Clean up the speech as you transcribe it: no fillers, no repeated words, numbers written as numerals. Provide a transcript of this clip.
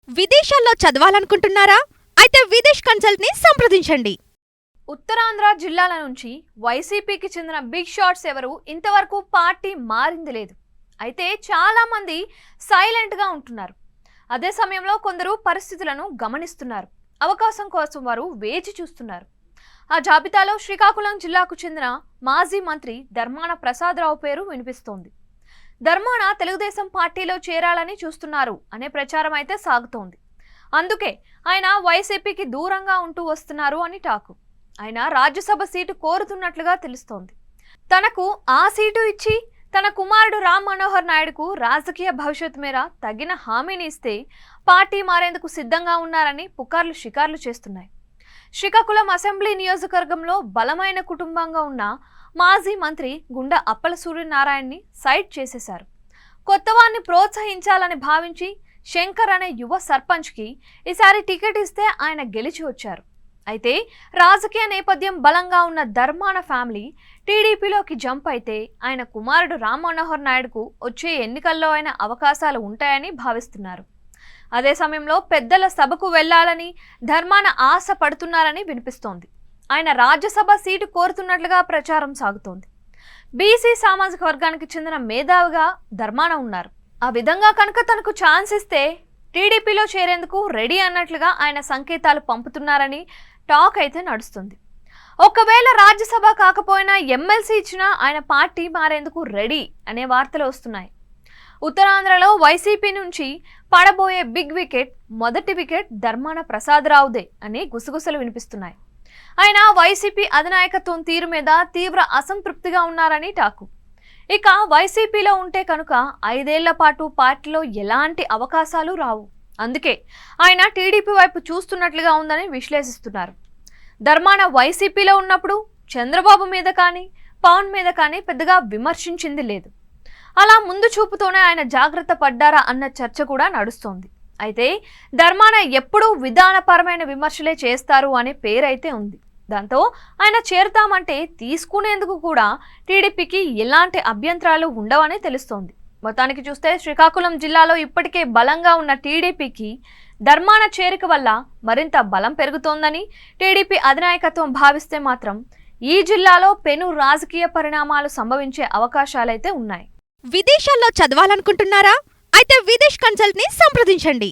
విదేశాల్లో చదవాలనుకుంటున్నారా? అయితే విదేశ్ కన్సల్ట్ ని సంప్రదించండి. ఉత్తరాంధ్ర జిల్లాల నుంచి వైసీపీకి చెందిన బిగ్ షాట్స్ ఎవరు ఇంతవరకు పార్టీ మారింది లేదు. అయితే చాలా మంది సైలెంట్ గా ఉంటున్నారు. అదే సమయంలో కొందరు పరిస్థితులను గమనిస్తున్నారు. అవకాశం కోసం వారు వేచి చూస్తున్నారు. ఆ జాబితాలో శ్రీకాకుళం జిల్లాకు చెందిన మాజీ మంత్రి ధర్మాన ప్రసాదరావు పేరు వినిపిస్తోంది. ధర్మాన తెలుగుదేశం పార్టీలో చేరాలని చూస్తున్నారు అనే ప్రచారం అయితే సాగుతోంది. అందుకే ఆయన వైసీపీకి దూరంగా ఉంటూ వస్తున్నారు అని టాకు. ఆయన రాజ్యసభ సీటు కోరుతున్నట్లుగా తెలుస్తోంది. తనకు ఆ సీటు ఇచ్చి తన కుమారుడు రామ్ మనోహర్ నాయుడుకు రాజకీయ భవిష్యత్తు మేర తగిన హామీని ఇస్తే పార్టీ మారేందుకు సిద్ధంగా ఉన్నారని పుకార్లు షికార్లు చేస్తున్నాయి. శ్రీకాకుళం అసెంబ్లీ నియోజకవర్గంలో బలమైన కుటుంబంగా ఉన్న మాజీ మంత్రి గుండా అప్పల సూర్యనారాయణని సైడ్ చేసేశారు. కొత్తవాన్ని ప్రోత్సహించాలని భావించి శంకర్ అనే యువ సర్పంచ్కి ఈసారి టికెట్ ఇస్తే ఆయన గెలిచి వచ్చారు. అయితే రాజకీయ నేపథ్యం బలంగా ఉన్న ధర్మాన ఫ్యామిలీ టీడీపీలోకి జంప్ అయితే ఆయన కుమారుడు రామ్ మనోహర్ నాయుడుకు వచ్చే ఎన్నికల్లో అయిన అవకాశాలు ఉంటాయని భావిస్తున్నారు. అదే సమయంలో పెద్దల సభకు వెళ్లాలని ధర్మాన ఆశ పడుతున్నారని వినిపిస్తోంది. ఆయన రాజ్యసభ సీటు కోరుతున్నట్లుగా ప్రచారం సాగుతోంది. బీసీ సామాజిక వర్గానికి చెందిన మేధావిగా ధర్మాన ఉన్నారు. ఆ విధంగా కనుక తనకు ఛాన్స్ ఇస్తే టీడీపీలో చేరేందుకు రెడీ అన్నట్లుగా ఆయన సంకేతాలు పంపుతున్నారని టాక్ అయితే నడుస్తుంది. ఒకవేళ రాజ్యసభ కాకపోయినా ఎమ్మెల్సీ ఇచ్చినా ఆయన పార్టీ మారేందుకు రెడీ అనే వార్తలు వస్తున్నాయి. ఉత్తరాంధ్రలో వైసీపీ నుంచి పడబోయే బిగ్ వికెట్ మొదటి వికెట్ ధర్మాన ప్రసాదరావుదే అని గుసగుసలు వినిపిస్తున్నాయి. ఆయన వైసీపీ అధినాయకత్వం తీరు మీద తీవ్ర అసంతృప్తిగా ఉన్నారని టాకు. ఇక వైసీపీలో ఉంటే కనుక 5 ఏళ్ల పాటు పార్టీలో ఎలాంటి అవకాశాలు రావు. అందుకే ఆయన టీడీపీ వైపు చూస్తున్నట్లుగా ఉందని విశ్లేషిస్తున్నారు. ధర్మాన వైసీపీలో ఉన్నప్పుడు చంద్రబాబు మీద కానీ పవన్ మీద కానీ పెద్దగా విమర్శించింది లేదు. అలా ముందు చూపుతోనే ఆయన జాగ్రత్త పడ్డారా అన్న చర్చ కూడా నడుస్తోంది. అయితే ధర్మాన ఎప్పుడూ విధానపరమైన విమర్శలే చేస్తారు అనే పేరైతే ఉంది. దాంతో ఆయన చేరుతామంటే తీసుకునేందుకు కూడా టీడీపీకి ఎలాంటి అభ్యంతరాలు ఉండవని తెలుస్తోంది. మొత్తానికి చూస్తే శ్రీకాకుళం జిల్లాలో ఇప్పటికే బలంగా ఉన్న టీడీపీకి ధర్మాన చేరిక వల్ల మరింత బలం పెరుగుతోందని టీడీపీ అధినాయకత్వం భావిస్తే మాత్రం ఈ జిల్లాలో పెను రాజకీయ పరిణామాలు సంభవించే అవకాశాలైతే ఉన్నాయి. విదేశాల్లో చదవాలనుకుంటున్నారా? అయితే విదేశ్ కన్సల్ట్ ని సంప్రదించండి.